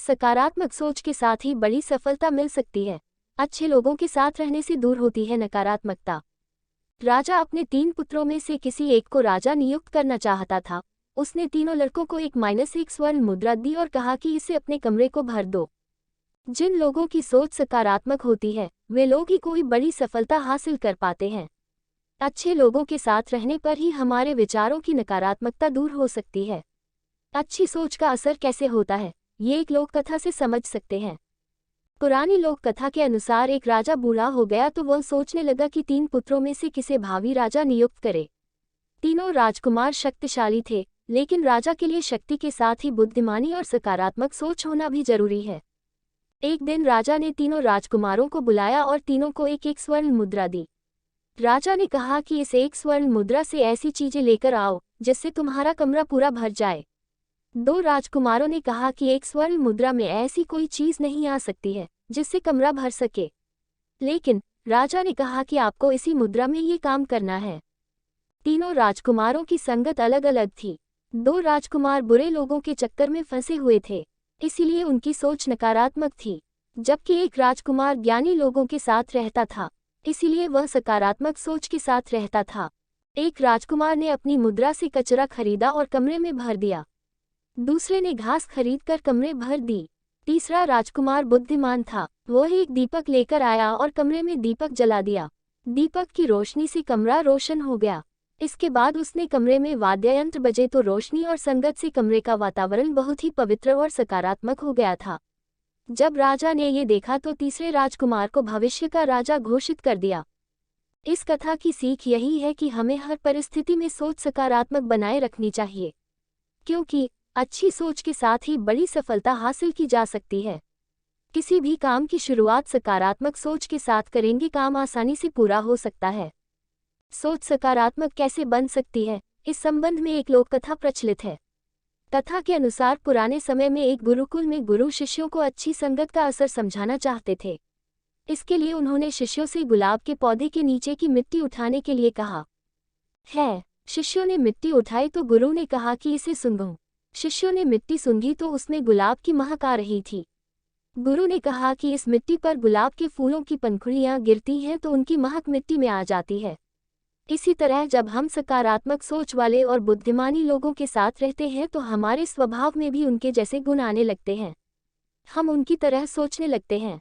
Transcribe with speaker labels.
Speaker 1: सकारात्मक सोच के साथ ही बड़ी सफलता मिल सकती है। अच्छे लोगों के साथ रहने से दूर होती है नकारात्मकता। राजा अपने 3 पुत्रों में से किसी एक को राजा नियुक्त करना चाहता था। उसने तीनों लड़कों को 1-1 स्वर्ण मुद्रा दी और कहा कि इसे अपने कमरे को भर दो। जिन लोगों की सोच सकारात्मक होती है, वे लोग ही कोई बड़ी सफलता हासिल कर पाते हैं। अच्छे लोगों के साथ रहने पर ही हमारे विचारों की नकारात्मकता दूर हो सकती है। अच्छी सोच का असर कैसे होता है, ये एक लोक कथा से समझ सकते हैं। पुरानी लोक कथा के अनुसार एक राजा बूढ़ा हो गया तो वह सोचने लगा कि 3 पुत्रों में से किसे भावी राजा नियुक्त करे। तीनों राजकुमार शक्तिशाली थे, लेकिन राजा के लिए शक्ति के साथ ही बुद्धिमानी और सकारात्मक सोच होना भी जरूरी है। एक दिन राजा ने तीनों राजकुमारों को बुलाया और तीनों को 1-1 स्वर्ण मुद्रा दी। राजा ने कहा कि इस 1 स्वर्ण मुद्रा से ऐसी चीजें लेकर आओ जिससे तुम्हारा कमरा पूरा भर जाए। 2 राजकुमारों ने कहा कि 1 स्वर्ण मुद्रा में ऐसी कोई चीज नहीं आ सकती है जिससे कमरा भर सके। लेकिन राजा ने कहा कि आपको इसी मुद्रा में ये काम करना है। तीनों राजकुमारों की संगत अलग अलग थी। 2 राजकुमार बुरे लोगों के चक्कर में फंसे हुए थे, इसीलिए उनकी सोच नकारात्मक थी, जबकि एक राजकुमार ज्ञानी लोगों के साथ रहता था, इसीलिए वह सकारात्मक सोच के साथ रहता था। एक राजकुमार ने अपनी मुद्रा से कचरा खरीदा और कमरे में भर दिया। दूसरे ने घास खरीदकर कमरे भर दी। तीसरा राजकुमार बुद्धिमान था, वह एक दीपक लेकर आया और कमरे में दीपक जला दिया। दीपक की रोशनी से कमरा रोशन हो गया। इसके बाद उसने कमरे में वाद्ययंत्र बजे तो रोशनी और संगत से कमरे का वातावरण बहुत ही पवित्र और सकारात्मक हो गया था। जब राजा ने ये देखा तो तीसरे राजकुमार को भविष्य का राजा घोषित कर दिया। इस कथा की सीख यही है कि हमें हर परिस्थिति में सोच सकारात्मक बनाए रखनी चाहिए, क्योंकि अच्छी सोच के साथ ही बड़ी सफलता हासिल की जा सकती है। किसी भी काम की शुरुआत सकारात्मक सोच के साथ करेंगे, काम आसानी से पूरा हो सकता है। सोच सकारात्मक कैसे बन सकती है, इस संबंध में एक लोक कथा प्रचलित है। कथा के अनुसार पुराने समय में एक गुरुकुल में गुरु शिष्यों को अच्छी संगत का असर समझाना चाहते थे। इसके लिए उन्होंने शिष्यों से गुलाब के पौधे के नीचे की मिट्टी उठाने के लिए कहा है। शिष्यों ने मिट्टी उठाई तो गुरु ने कहा कि इसे सूंघो। शिष्यों ने मिट्टी सूंघी तो उसमें गुलाब की महक आ रही थी। गुरु ने कहा कि इस मिट्टी पर गुलाब के फूलों की पंखुड़ियां गिरती हैं तो उनकी महक मिट्टी में आ जाती है। इसी तरह जब हम सकारात्मक सोच वाले और बुद्धिमानी लोगों के साथ रहते हैं तो हमारे स्वभाव में भी उनके जैसे गुण आने लगते हैं। हम उनकी तरह सोचने लगते हैं।